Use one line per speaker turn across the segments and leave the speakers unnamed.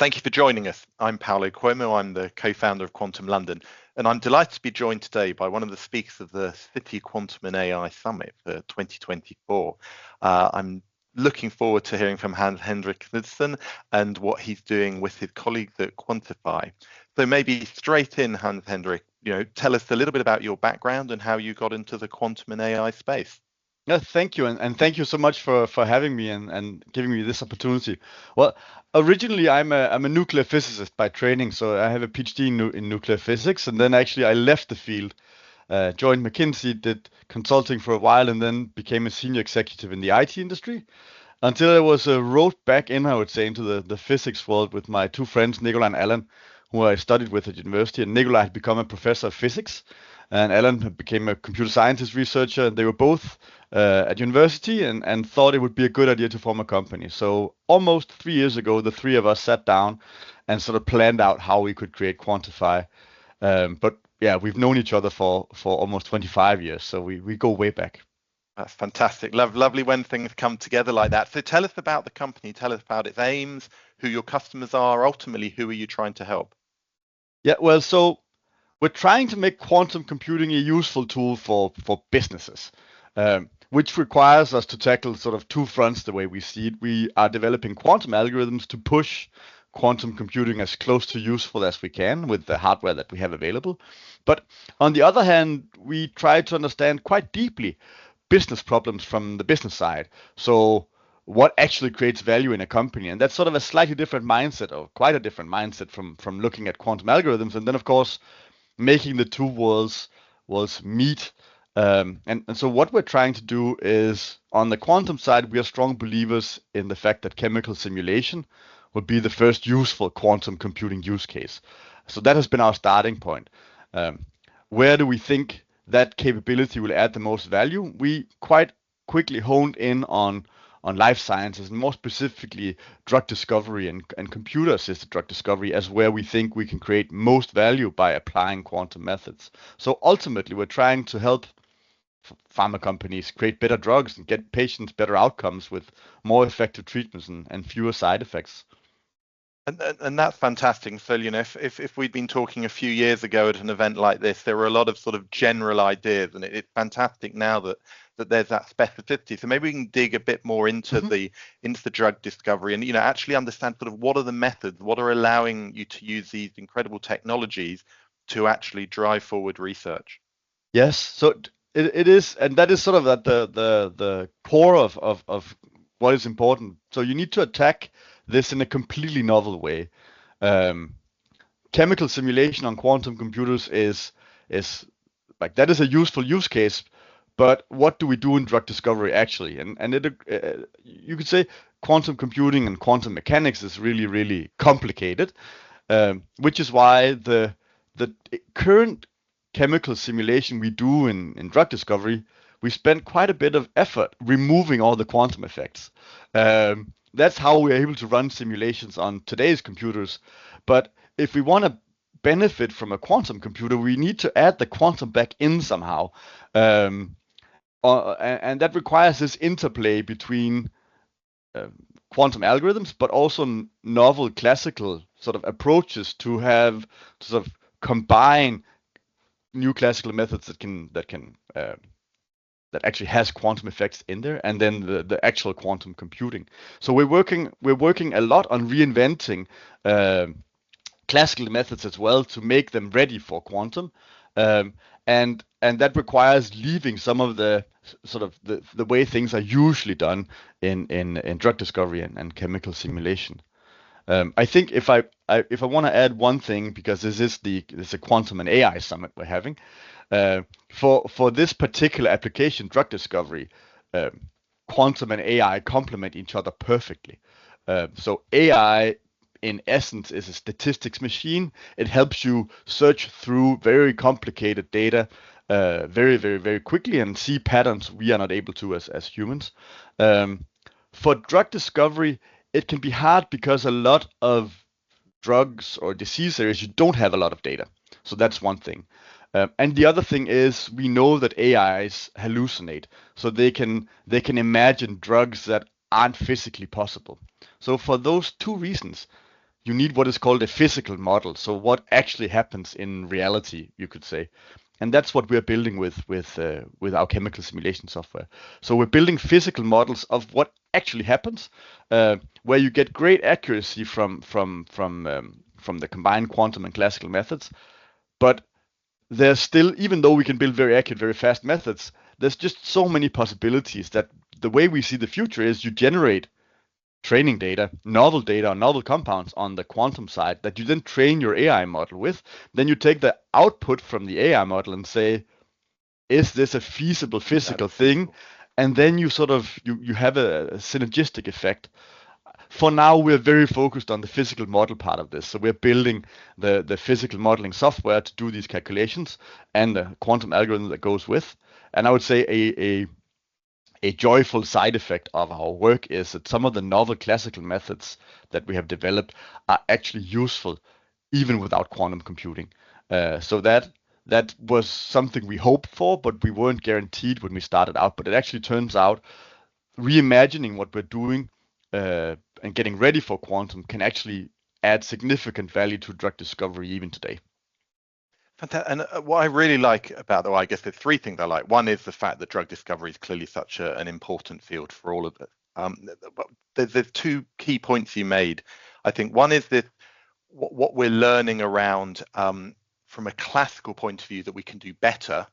Thank you for joining us. I'm Paolo Cuomo. I'm the co-founder of Quantum London, and I'm delighted to be joined today by one of the speakers of the City Quantum and AI Summit for 2024. I'm looking forward to hearing from Henrik Knudsen and what he's doing with his colleagues at Kvantify. So maybe straight in, Henrik, tell us a little bit about your background and how you got into the quantum and AI space.
Yeah, thank you, and thank you so much for having me and giving me this opportunity. Well, originally I'm a nuclear physicist by training, so I have a PhD in nuclear physics, and then actually I left the field, joined McKinsey, did consulting for a while, and then became a senior executive in the IT industry until I was roped back in, I would say, into the physics world with my two friends, Nikolai and Alan, who I studied with at university. And Nikolai had become a professor of physics, and Alan became a computer scientist researcher. And they were both at university and thought it would be a good idea to form a company. So almost 3 years ago, the three of us sat down and sort of planned out how we could create Kvantify. But yeah, we've known each other for almost 25 years, so we go way back.
That's fantastic. Lovely when things come together like that. So tell us about the company, tell us about its aims, who your customers are, ultimately, who are you trying to help?
Yeah, well, so we're trying to make quantum computing a useful tool for businesses, which requires us to tackle sort of two fronts the way we see it. We are developing quantum algorithms to push quantum computing as close to useful as we can with the hardware that we have available. But on the other hand, we try to understand quite deeply business problems from the business side. So what actually creates value in a company? And that's sort of a slightly different mindset, or quite a different mindset from looking at quantum algorithms. And then, of course, making the two worlds meet. And so what we're trying to do is, on the quantum side, we are strong believers in the fact that chemical simulation would be the first useful quantum computing use case. So that has been our starting point. Where do we think that capability will add the most value? We quite quickly honed in on life sciences, and more specifically drug discovery and computer-assisted drug discovery as where we think we can create most value by applying quantum methods. So ultimately, we're trying to help pharma companies create better drugs and get patients better outcomes with more effective treatments and fewer side effects.
And that's fantastic. So, if we'd been talking a few years ago at an event like this, there were a lot of sort of general ideas, and it's fantastic now that there's that specificity. So maybe we can dig a bit more into the drug discovery and actually understand sort of what are the methods, what are allowing you to use these incredible technologies to actually drive forward research.
Yes, so it is, and that is sort of at the core of what is important. So you need to attack this in a completely novel way. Chemical simulation on quantum computers is like, that is a useful use case, but what do we do in drug discovery actually? And you could say quantum computing and quantum mechanics is really complicated, which is why the current chemical simulation we do in drug discovery, we spend quite a bit of effort removing all the quantum effects. That's how we're able to run simulations on today's computers. But if we want to benefit from a quantum computer, we need to add the quantum back in somehow. And that requires this interplay between quantum algorithms, but also novel classical sort of approaches to sort of combine new classical methods that actually has quantum effects in there, and then the actual quantum computing. So we're working a lot on reinventing classical methods as well to make them ready for quantum, and that requires leaving some of the sort of the way things are usually done in drug discovery and chemical simulation. I think if I want to add one thing, because this is a quantum and AI summit we're having, for this particular application, drug discovery, quantum and AI complement each other perfectly. So AI, in essence, is a statistics machine. It helps you search through very complicated data very quickly and see patterns we are not able to as humans. For drug discovery, it can be hard because a lot of drugs or disease areas, you don't have a lot of data. So that's one thing. And the other thing is, we know that AIs hallucinate, so they can imagine drugs that aren't physically possible. So for those two reasons, you need what is called a physical model. So what actually happens in reality, you could say. And that's what we're building with our chemical simulation software. So we're building physical models of what actually happens, where you get great accuracy from the combined quantum and classical methods. But there's still, even though we can build very accurate, very fast methods, there's just so many possibilities that the way we see the future is you generate training data, novel compounds on the quantum side that you then train your AI model with. Then you take the output from the AI model and say, is this a feasible physical thing? And then you sort of you have a synergistic effect. For now, we're very focused on the physical model part of this. So we're building the physical modeling software to do these calculations and the quantum algorithm that goes with. And I would say a joyful side effect of our work is that some of the novel classical methods that we have developed are actually useful even without quantum computing. So that was something we hoped for, but we weren't guaranteed when we started out. But it actually turns out reimagining what we're doing and getting ready for quantum can actually add significant value to drug discovery even today.
Fantastic. And what I really like about, I guess there's three things I like. One is the fact that drug discovery is clearly such an important field for all of it. But there's two key points you made. I think one is that what we're learning around from a classical point of view that we can do better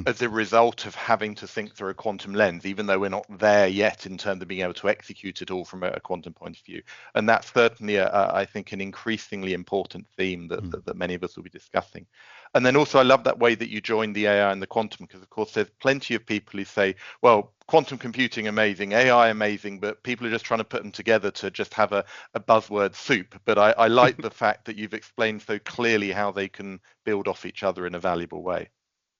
as a result of having to think through a quantum lens, even though we're not there yet in terms of being able to execute it all from a quantum point of view. And that's certainly, I think, an increasingly important theme that many of us will be discussing. And then also, I love that way that you joined the AI and the quantum, because, of course, there's plenty of people who say, well, quantum computing amazing, AI amazing, but people are just trying to put them together to just have a buzzword soup. But I like the fact that you've explained so clearly how they can build off each other in a valuable way.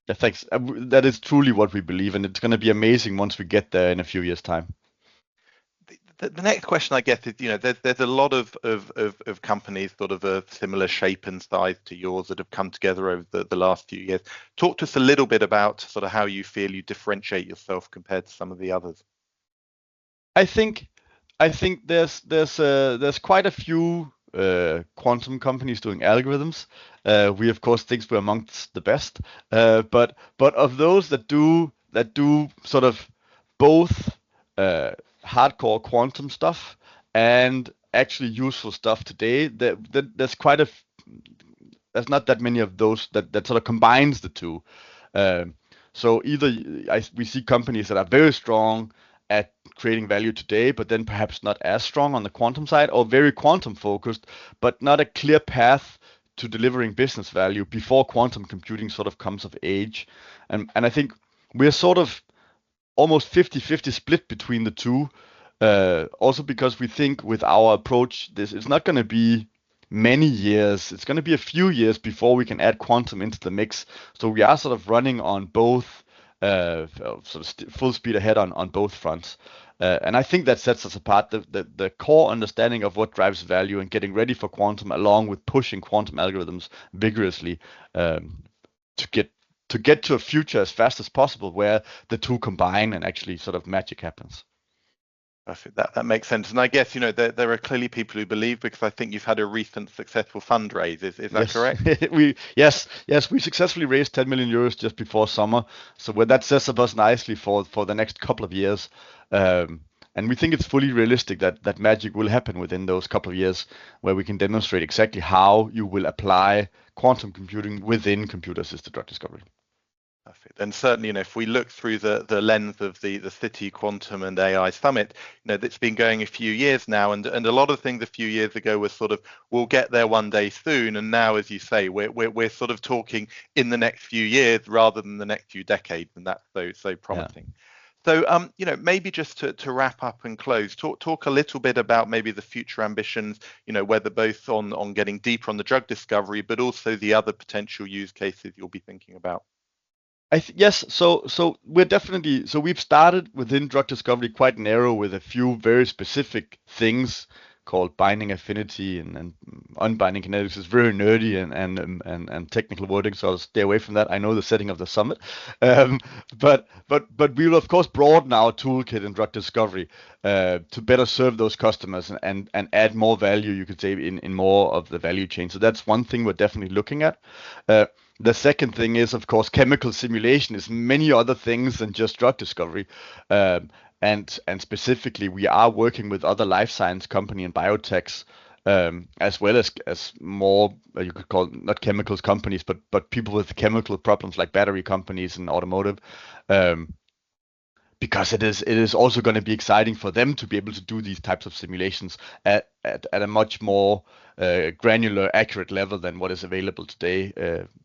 Yeah, thanks. That is truly what we believe, and it's going to be amazing once we get there in a few years' time.
The next question, I guess, is, there's a lot of companies sort of a similar shape and size to yours that have come together over the last few years. Talk to us a little bit about sort of how you feel you differentiate yourself compared to some of the others.
I think there's quite a few quantum companies doing algorithms. We of course think we're amongst the best, but of those that do sort of both hardcore quantum stuff and actually useful stuff today, there's not that many of those that sort of combines the two. So either we see companies that are very strong at creating value today, but then perhaps not as strong on the quantum side, or very quantum focused, but not a clear path to delivering business value before quantum computing sort of comes of age. And I think we're sort of almost 50-50 split between the two, also because we think with our approach, this is not going to be many years. It's going to be a few years before we can add quantum into the mix. So we are sort of running on both, sort of full speed ahead on both fronts. And I think that sets us apart. The core understanding of what drives value and getting ready for quantum, along with pushing quantum algorithms vigorously to get to a future as fast as possible where the two combine and actually sort of magic happens.
Perfect. That makes sense. And I guess, there are clearly people who believe, because I think you've had a recent successful fundraise. Is that correct?
we successfully raised 10 million euros just before summer. So that sets us nicely for the next couple of years. And we think it's fully realistic that magic will happen within those couple of years, where we can demonstrate exactly how you will apply quantum computing within computer-assisted drug discovery.
Perfect. And certainly, if we look through the lens of the City Quantum and AI Summit, that's been going a few years now, and a lot of things a few years ago was sort of, we'll get there one day soon, and now, as you say, we're sort of talking in the next few years rather than the next few decades, and that's so promising. Yeah. So, maybe just to wrap up and close, talk a little bit about maybe the future ambitions, whether both on getting deeper on the drug discovery, but also the other potential use cases you'll be thinking about.
Yes, so we've started within drug discovery quite narrow with a few very specific things called binding affinity and unbinding kinetics is very nerdy and technical wording, so I'll stay away from that. I know the setting of the summit, but we will of course broaden our toolkit in drug discovery to better serve those customers and add more value, you could say, in more of the value chain. So that's one thing we're definitely looking at. The second thing is, of course, chemical simulation is many other things than just drug discovery. And specifically, we are working with other life science company and biotechs, as well as more you could call not chemicals companies, but people with chemical problems like battery companies and automotive, because it is also going to be exciting for them to be able to do these types of simulations at a much more granular, accurate level than what is available today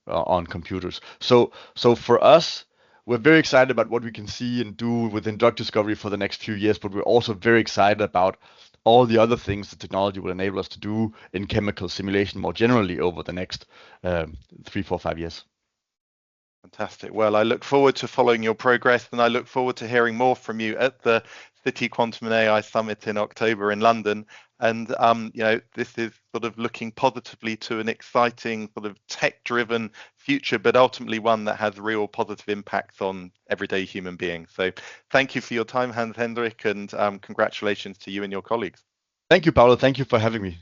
on computers. So for us, we're very excited about what we can see and do within drug discovery for the next few years, but we're also very excited about all the other things the technology will enable us to do in chemical simulation more generally over the next 3, 4, 5 years.
Fantastic. Well, I look forward to following your progress, and I look forward to hearing more from you at the City Quantum and AI Summit in October in London. And this is sort of looking positively to an exciting sort of tech-driven future, but ultimately one that has real positive impacts on everyday human beings. So thank you for your time, Henrik, and congratulations to you and your colleagues.
Thank you, Paolo. Thank you for having me.